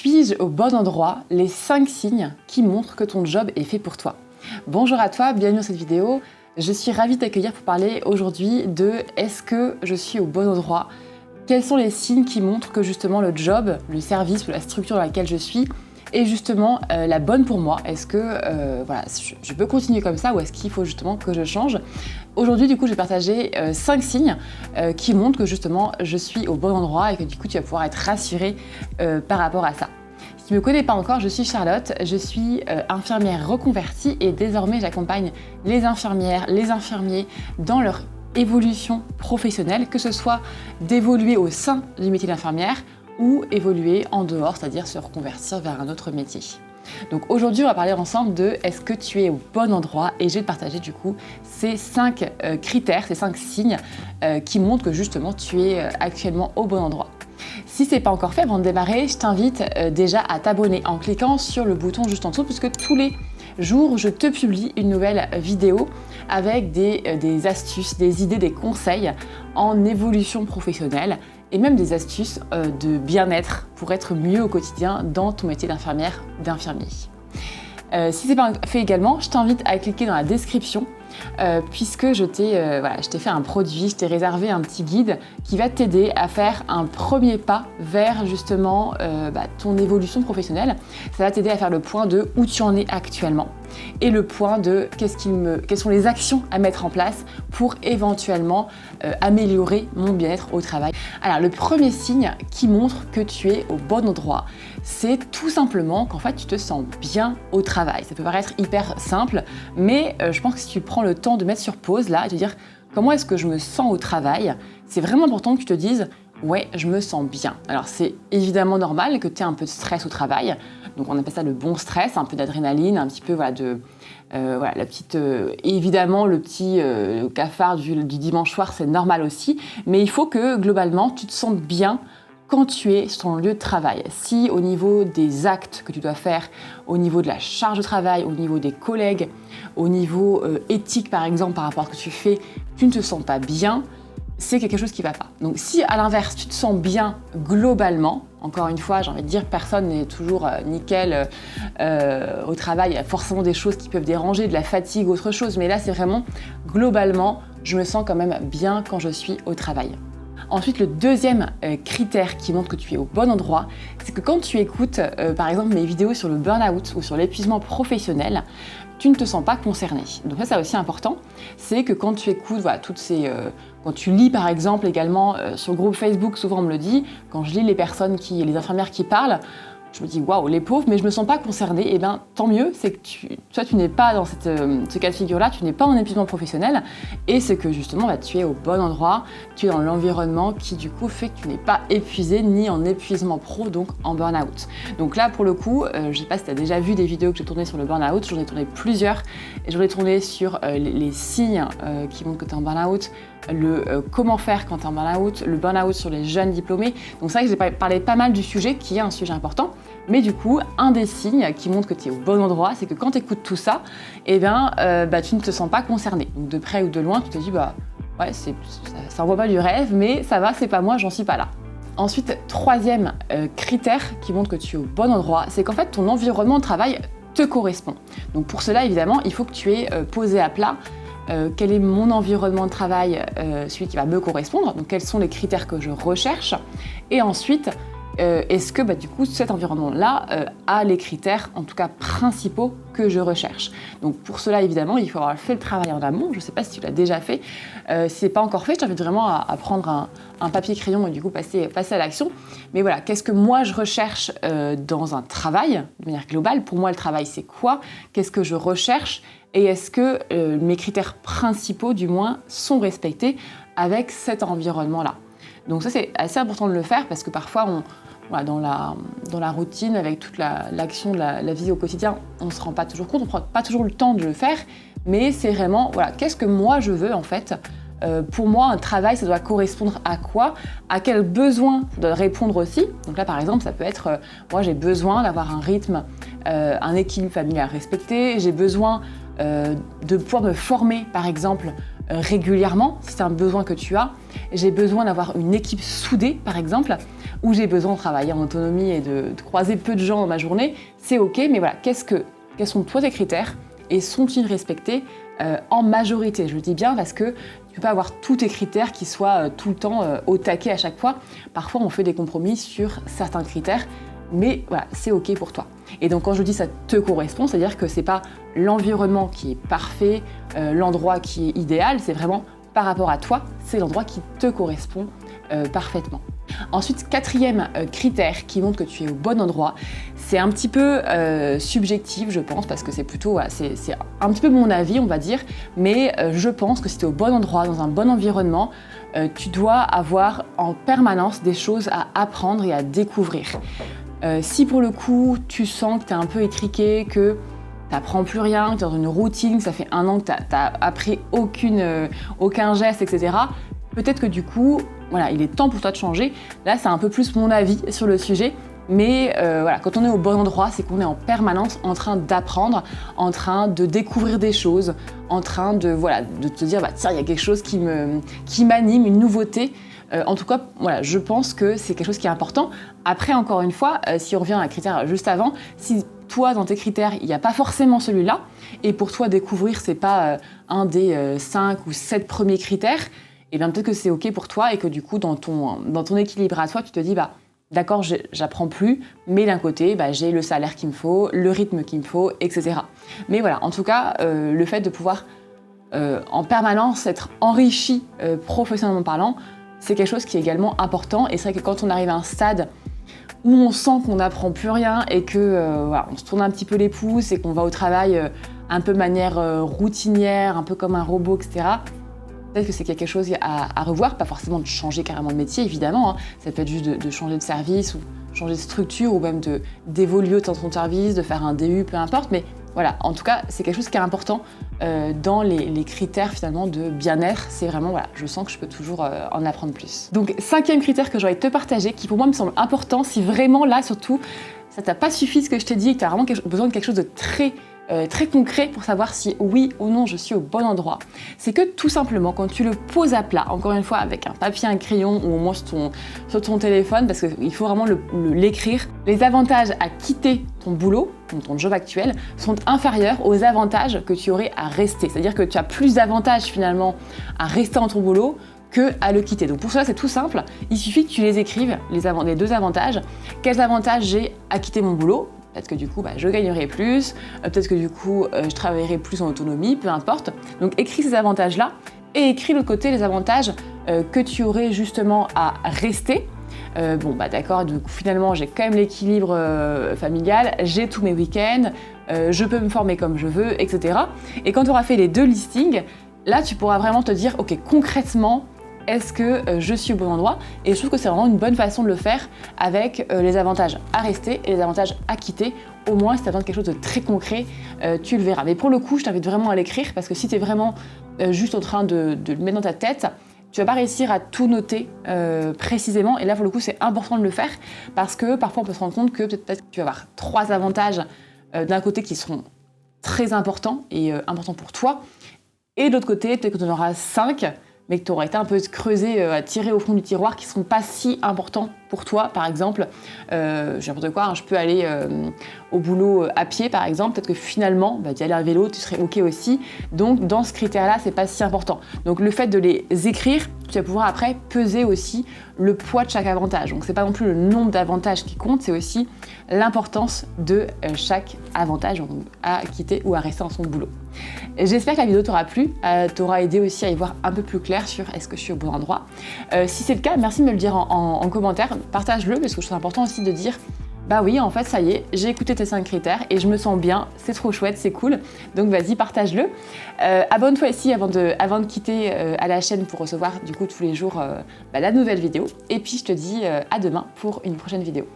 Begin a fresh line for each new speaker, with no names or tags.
Suis-je au bon endroit? Les 5 signes qui montrent que ton job est fait pour toi. Bonjour à toi, bienvenue dans cette vidéo. Je suis ravie de t'accueillir pour parler aujourd'hui de est-ce que je suis au bon endroit? Quels sont les signes qui montrent que justement le job, le service ou la structure dans laquelle je suis est justement la bonne pour moi? Est-ce que voilà, je peux continuer comme ça ou est-ce qu'il faut justement que je change? Aujourd'hui, du coup, je vais partager 5 signes qui montrent que justement je suis au bon endroit et que du coup, tu vas pouvoir être rassuré par rapport à ça. Si tu ne me connais pas encore, je suis Charlotte, je suis infirmière reconvertie et désormais j'accompagne les infirmières, les infirmiers dans leur évolution professionnelle, que ce soit d'évoluer au sein du métier d'infirmière ou évoluer en dehors, c'est-à-dire se reconvertir vers un autre métier. Donc aujourd'hui, on va parler ensemble de est-ce que tu es au bon endroit et je vais te partager du coup ces 5 critères, ces 5 signes qui montrent que justement tu es actuellement au bon endroit. Si ce n'est pas encore fait, avant de démarrer, je t'invite déjà à t'abonner en cliquant sur le bouton juste en dessous puisque tous les jours, je te publie une nouvelle vidéo avec des astuces, des idées, des conseils en évolution professionnelle et même des astuces de bien-être pour être mieux au quotidien dans ton métier d'infirmière, d'infirmier. Si ce n'est pas fait également, je t'invite à cliquer dans la description puisque je t'ai fait un produit, je t'ai réservé un petit guide qui va t'aider à faire un premier pas vers justement ton évolution professionnelle. Ça va t'aider à faire le point de où tu en es actuellement et le point de quelles sont les actions à mettre en place pour éventuellement améliorer mon bien-être au travail. Alors le premier signe qui montre que tu es au bon endroit, c'est tout simplement qu'en fait tu te sens bien au travail. Ça peut paraître hyper simple, mais je pense que si tu prends le temps de mettre sur pause là et de dire comment est-ce que je me sens au travail, c'est vraiment important que tu te dises ouais, je me sens bien. Alors c'est évidemment normal que tu aies un peu de stress au travail, donc on appelle ça le bon stress, un peu d'adrénaline, un petit peu évidemment le petit cafard du dimanche soir, c'est normal aussi, mais il faut que globalement tu te sentes bien quand tu es sur ton lieu de travail. Si au niveau des actes que tu dois faire, au niveau de la charge de travail, au niveau des collègues, au niveau éthique par exemple par rapport à ce que tu fais, tu ne te sens pas bien, c'est quelque chose qui ne va pas. Donc si à l'inverse tu te sens bien globalement, encore une fois j'ai envie de dire personne n'est toujours nickel au travail, il y a forcément des choses qui peuvent déranger, de la fatigue, autre chose, mais là c'est vraiment globalement je me sens quand même bien quand je suis au travail. Ensuite, le deuxième critère qui montre que tu es au bon endroit, c'est que quand tu écoutes par exemple mes vidéos sur le burn-out ou sur l'épuisement professionnel, tu ne te sens pas concerné. Donc ça, c'est aussi important, c'est que quand tu écoutes quand tu lis par exemple également sur le groupe Facebook, souvent on me le dit, quand je lis les infirmières qui parlent, je me dis waouh, les pauvres, mais je me sens pas concernée. Et bien tant mieux, c'est que tu n'es pas dans ce cas de figure-là, tu n'es pas en épuisement professionnel, et c'est que justement tu es au bon endroit, tu es dans l'environnement qui du coup fait que tu n'es pas épuisé ni en épuisement pro, donc en burn-out. Donc là pour le coup, je sais pas si tu as déjà vu des vidéos que j'ai tournées sur le burn-out, j'en ai tourné plusieurs, et j'en ai tourné sur les signes qui montrent que tu es en burn-out, comment faire quand tu es en burn-out, le burn-out sur les jeunes diplômés. Donc c'est vrai que j'ai parlé pas mal du sujet, qui est un sujet important, mais du coup, un des signes qui montre que tu es au bon endroit, c'est que quand tu écoutes tout ça, tu ne te sens pas concerné. Donc de près ou de loin, tu te dis ouais, ça envoie pas du rêve, mais ça va, c'est pas moi, j'en suis pas là. Ensuite, troisième critère qui montre que tu es au bon endroit, c'est qu'en fait ton environnement de travail te correspond. Donc pour cela, évidemment, il faut que tu aies posé à plat quel est mon environnement de travail, celui qui va me correspondre, donc quels sont les critères que je recherche, et ensuite est-ce que du coup cet environnement-là a les critères en tout cas principaux que je recherche. Donc pour cela évidemment il faut avoir fait le travail en amont, je ne sais pas si tu l'as déjà fait, si ce n'est pas encore fait, je t'invite vraiment à prendre un papier crayon et du coup passer à l'action. Mais voilà, qu'est-ce que moi je recherche dans un travail de manière globale? Pour moi le travail c'est quoi? Qu'est-ce que je recherche? Et est-ce que mes critères principaux, du moins, sont respectés avec cet environnement-là? Donc ça, c'est assez important de le faire parce que parfois, dans la routine, avec toute l'action de la vie au quotidien, on ne se rend pas toujours compte, on ne prend pas toujours le temps de le faire, mais c'est vraiment, qu'est-ce que moi je veux en fait? Pour moi, un travail, ça doit correspondre à quoi? À quel besoin ça doit répondre aussi? Donc là, par exemple, ça peut être, moi j'ai besoin d'avoir un rythme, un équilibre familial respecté, j'ai besoin de pouvoir me former, par exemple, régulièrement, si c'est un besoin que tu as. J'ai besoin d'avoir une équipe soudée, par exemple. où j'ai besoin de travailler en autonomie et de croiser peu de gens dans ma journée, c'est ok, mais voilà, quels sont toi tes critères et sont-ils respectés en majorité? Je le dis bien parce que tu peux pas avoir tous tes critères qui soient tout le temps au taquet à chaque fois. Parfois, on fait des compromis sur certains critères, mais voilà, c'est ok pour toi. Et donc quand je dis ça te correspond, c'est-à-dire que c'est pas l'environnement qui est parfait, l'endroit qui est idéal, c'est vraiment par rapport à toi, c'est l'endroit qui te correspond parfaitement. Ensuite, quatrième critère qui montre que tu es au bon endroit, c'est un petit peu subjectif, je pense, parce que c'est plutôt, voilà, c'est un petit peu mon avis, on va dire, mais je pense que si tu es au bon endroit, dans un bon environnement, tu dois avoir en permanence des choses à apprendre et à découvrir. Si pour le coup, tu sens que tu es un peu étriqué, que tu n'apprends plus rien, que tu es dans une routine, que ça fait 1 an que tu n'as appris aucun geste, etc., peut-être que du coup, voilà, il est temps pour toi de changer. Là, c'est un peu plus mon avis sur le sujet. Mais voilà, quand on est au bon endroit, c'est qu'on est en permanence en train d'apprendre, en train de découvrir des choses, en train de te dire, bah, tiens, il y a quelque chose qui m'anime, une nouveauté. En tout cas, voilà, je pense que c'est quelque chose qui est important. Après, encore une fois, si on revient à un critère juste avant, si toi, dans tes critères, il n'y a pas forcément celui-là, et pour toi, découvrir, c'est pas un des 5 ou 7 premiers critères, et bien peut-être que c'est ok pour toi et que du coup, dans ton équilibre à toi, tu te dis, bah, d'accord, j'apprends plus, mais d'un côté, bah, j'ai le salaire qu'il me faut, le rythme qu'il me faut, etc. Mais voilà, en tout cas, le fait de pouvoir en permanence être enrichi professionnellement parlant, c'est quelque chose qui est également important. Et c'est vrai que quand on arrive à un stade où on sent qu'on n'apprend plus rien et que voilà, on se tourne un petit peu les pouces et qu'on va au travail un peu de manière routinière, un peu comme un robot, etc., peut-être que c'est quelque chose à revoir, pas forcément de changer carrément de métier, évidemment, hein. Ça peut être juste de changer de service ou changer de structure ou même d'évoluer dans ton service, de faire un DU, peu importe. Mais voilà, en tout cas, c'est quelque chose qui est important dans les critères finalement de bien-être. C'est vraiment, voilà, je sens que je peux toujours en apprendre plus. Donc, 5e critère que j'aurais te partager, qui pour moi me semble important, si vraiment là, surtout, ça t'a pas suffi ce que je t'ai dit et que tu as vraiment besoin de quelque chose de très concret pour savoir si oui ou non je suis au bon endroit. C'est que tout simplement, quand tu le poses à plat, encore une fois avec un papier, un crayon ou au moins sur ton téléphone, parce qu'il faut vraiment l'écrire, les avantages à quitter ton boulot, ton job actuel, sont inférieurs aux avantages que tu aurais à rester. C'est-à-dire que tu as plus d'avantages finalement à rester dans ton boulot que à le quitter. Donc pour cela, c'est tout simple. Il suffit que tu les écrives, les 2 avantages. Quels avantages j'ai à quitter mon boulot ? Peut-être que du coup, je gagnerai plus, peut-être que du coup, je travaillerai plus en autonomie, peu importe. Donc écris ces avantages-là et écris de l'autre côté les avantages que tu aurais justement à rester. D'accord, du coup finalement j'ai quand même l'équilibre familial, j'ai tous mes week-ends, je peux me former comme je veux, etc. Et quand tu auras fait les 2 listings, là tu pourras vraiment te dire, ok, concrètement, est-ce que je suis au bon endroit? Et je trouve que c'est vraiment une bonne façon de le faire avec les avantages à rester et les avantages à quitter. Au moins, si tu as besoin de quelque chose de très concret, tu le verras. Mais pour le coup, je t'invite vraiment à l'écrire parce que si tu es vraiment juste en train de le mettre dans ta tête, tu vas pas réussir à tout noter précisément. Et là, pour le coup, c'est important de le faire parce que parfois, on peut se rendre compte que peut-être que tu vas avoir 3 avantages d'un côté qui seront très importants et importants pour toi. Et de l'autre côté, peut-être que tu en auras 5 mais que tu aurais été un peu creusé, à tirer au fond du tiroir, qui ne sont pas si importants pour toi, par exemple. J'ai n'importe quoi, hein, je peux aller au boulot à pied, par exemple. Peut-être que finalement, d'y aller à vélo, tu serais OK aussi. Donc, dans ce critère-là, c'est pas si important. Donc, le fait de les écrire, tu vas pouvoir après peser aussi le poids de chaque avantage. Donc, c'est pas non plus le nombre d'avantages qui compte, c'est aussi l'importance de chaque avantage à quitter ou à rester dans son boulot. J'espère que la vidéo t'aura plu, t'aura aidé aussi à y voir un peu plus clair sur est-ce que je suis au bon endroit. Si c'est le cas, merci de me le dire en commentaire, partage-le parce que je trouve important aussi de dire bah oui, en fait, ça y est, j'ai écouté tes 5 critères et je me sens bien, c'est trop chouette, c'est cool. Donc vas-y, partage-le. Abonne-toi ici avant de quitter à la chaîne pour recevoir du coup tous les jours la nouvelle vidéo. Et puis je te dis à demain pour une prochaine vidéo.